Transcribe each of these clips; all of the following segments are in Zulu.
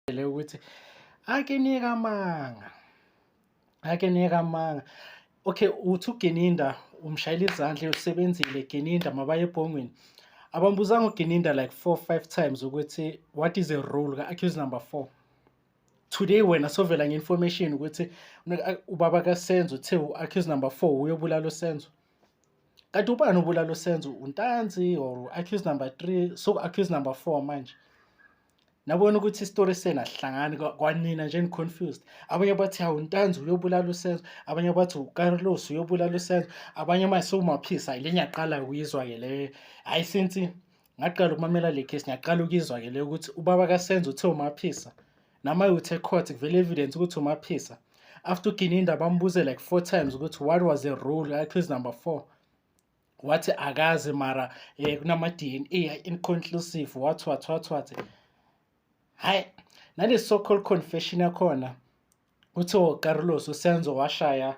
ukuthi ake nika amanga. Okay, uthi uGininda umshayela izandla usebenzile Gininda mabaye ebhongweni. Abambuzanga uGininda like 4-5 times ukuthi what is the role ka-accused number 4. Today wena sovela nge-information ukuthi ubaba kaSenzo uthe u-accused number 4 uyobulala uSenzo. Kanti ubani ubulala uSenzo? uNtanzi or accused number 3? So accused number 4 manje. Nabona ukuthi isitori sena sihlangani kwanina nje ni-confused. Abanye bathi hawu uNtanzi uyobulala uSenzo, abanye bathi uCarlos uyobulala uSenzo, abanye manje sewuMaphisa. Le ngiyaqala ukuyizwa-ke le. Hayi since ngaqala ukumamela le case ngiyaqala ukuyizwa-ke le ukuthi ubaba kaSenzo uthe uMaphisa. Nama uthe court kuvela evidence ukuthi uMaphisa. After uGininda bambuze like 4 times ukuthi what was the role accused number 4. Wathi akazi mara kunama-DNA inconclusive what. Hayi nale so-called confession yakhona uthi uCarlos uSenzo washaya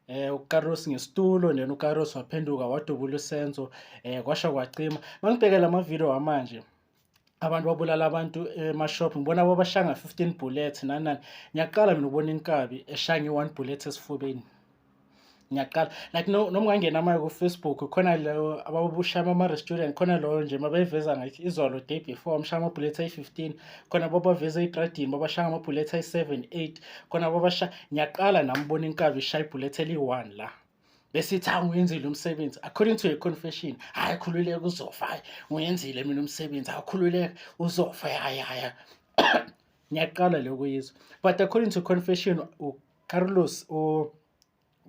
uCarlos ngesitulo, then uCarlos waphenduka wadubula uSenzo kwasha kwacima. Mangibhekela ama-video amanje abantu babulala abantu emashop ngibona babashanga 15 bullets nani. Ngiyaqala mina ukubona inkabi eshaya nge-1 bullet esifubeni. Ngiyaqala like noma ungangena manje ku-Facebook khona lo ababushaya ama-restaurant khona lo nje mabeyiveza ngathi izolo day before mshaya ama-bullets ayi-15, khona babaveza ey'tradini babashaya ama-bullets ayi-7-8, khona babashaya. Ngiyaqala nami ubona inkabi ishaya ibullet eli-1 la bese ithi hawu ngiyenzile umsebenzi according to a confession. Hayi khululeka uzofa, hayi ngiyenzile mina umsebenzi, hayi khululeka uzofa, hayi. Ngiyaqala lokuyizwa but according to confession uCarlos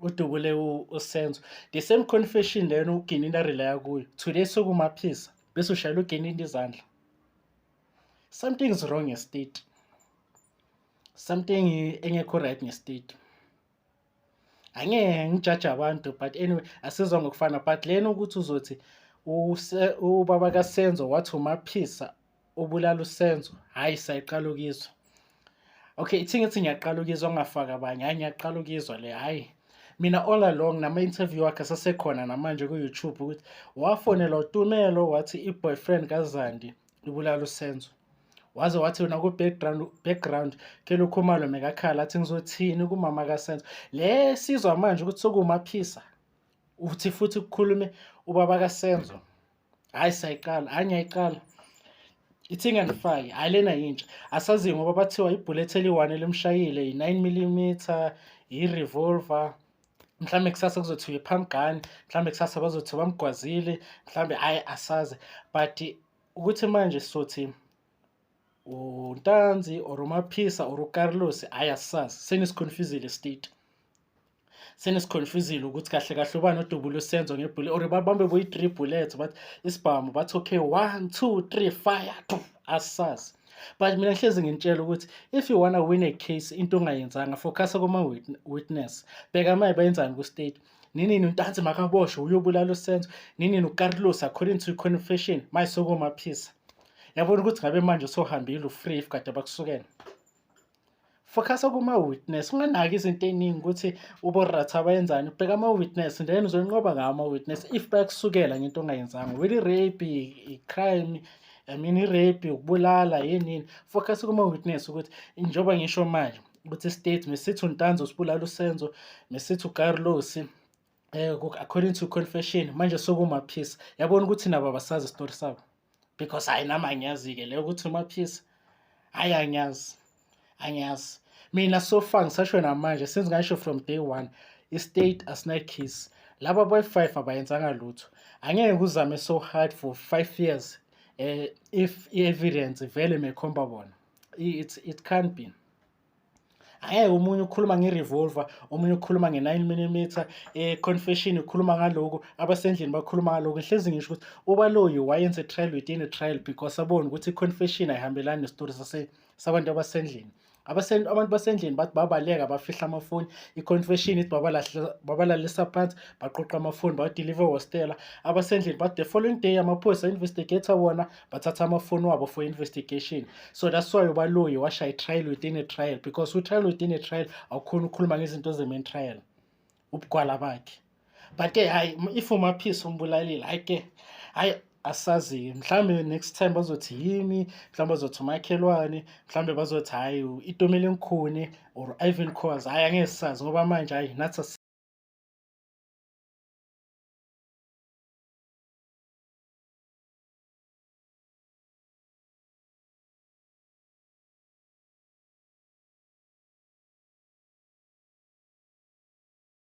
udubule uSenzo the same confession lena uGininda relaya kuyo. Today sokuMaphisa bese ushayela uGininda izandla. Something is wrong nge-state, something engekho right nge-state. Angeke ngijaje abantu but anyway asizwa ngokufana but lena ukuthi uzothi ubaba kaSenzo wathi uMaphisa ubulala uSenzo, hayi sayiqala ukuyizwa. Okay, ithi ngithi ngiyaqala ukuyizwa ngafaka abanye, hayi ngiyaqala ukuyizwa le. Hayi mina all along nama-interview wakhe asasekhona namanje ku-YouTube ukuthi wafonela uTumelo wathi i-boyfriend kaZandi ibulala uSenzo. Waze wathi wena ku-background kele uKhumalo mekakhala athi ngizothini kumama kaSenzo. Le sizwa manje ukuthi sokuMaphisa uthi futhi ukukhulume ubaba kaSenzo. Hayi sayiqala, hayi ngiyayiqala. Ithi nganifaki, hayi lena yintsha. Asazi ngoba bathiwa ibullet eli-1 elimshayile i-9mm, i-revolver. Mhlambe kusasa kuzothiwa i-pump gun, mhlambe kusasa bazothi bamgwazile, mhlambe hayi asazi. But ukuthi manje sothi uNtanzi or uMaphisa or uCarlos hayi asazi. Senisiconfusile state. Senisiconfusile ukuthi kahle kahle ubani odubula uSenzo ngebullet or babambe boyi-3 bullets but isibhamu bathi okay 1 2 3 fire asazi. But mina ngihlezi ngintshela ukuthi if you wanna win a case into ongayenzanga focus kuma-witness. Bheka maye bayenzani ku-state. Nini uNtanzi makaboshwe uyobulala uSenzo, nini uCarlos according to confession maye sokuMaphisa. Yabona ukuthi ngabe manje sohambile u-free if kade bakusukela. Focus kuma-witness, unganaki izinto ey'ningi ukuthi uboratha bayenzani. Bheka ama-witness then uzonqoba ngawo ama-witness if bayakusukela ngento ongayenzanga. Whether i-rape, i-crime, I mean i-rape, ukubulala yini. Focus kuma-witness ukuthi njengoba ngisho manje ukuthi i-state mesithi uNtanzi usibulala uSenzo, mesithi uCarlos according to confession manje sokuMaphisa. Yabona ukuthi nabo abasazi isitori sabo because hayi nami angiyazi-ke le ukuthi uMaphisa hayi angiyazi. Mina so far ngisasho namanje since ngasho from day 1 i-state asinayo case. Laba boy-5 abayenzanga lutho. Angeke uzame so hard for 5 years if i-evidence vele mekhomba bona. It can't be. Angeke omunye ukhuluma nge-revolver, omunye ukhuluma nge-9mm, confession ukhuluma ngaloko, abasendlini bakhuluma ngaloko. Ngihlezi ngisho ukuthi ubaloyi wayenza trial within a trial because abona ukuthi i-confession ayihambelani nestori sabantu abasendlini. Abantu basendlini bathi babaleka bafihla amafoni, i-confession ithi babalalisa phansi baqoqa amafoni bawadeliver wastela. Abasendlini bathi the following day amaphoyisa investigator wona bathatha amafoni wabo for investigation. So that's why ubaloyi washaya i-trial within a trial because u-trial within a trial awukhona ukukhuluma ngezinto ze-main trial ubugwala bakhe. But hayi if uMaphisa umbulalile hayi ke hayi asazi mhlambe next time bazothi yimi, mhlawumbe bazothi umakhelwane, mhlambe bazothi hhayi Itumeleng Khune or Ivan Khoza, hhayi angeke sazi ngoba manje hhayi nathi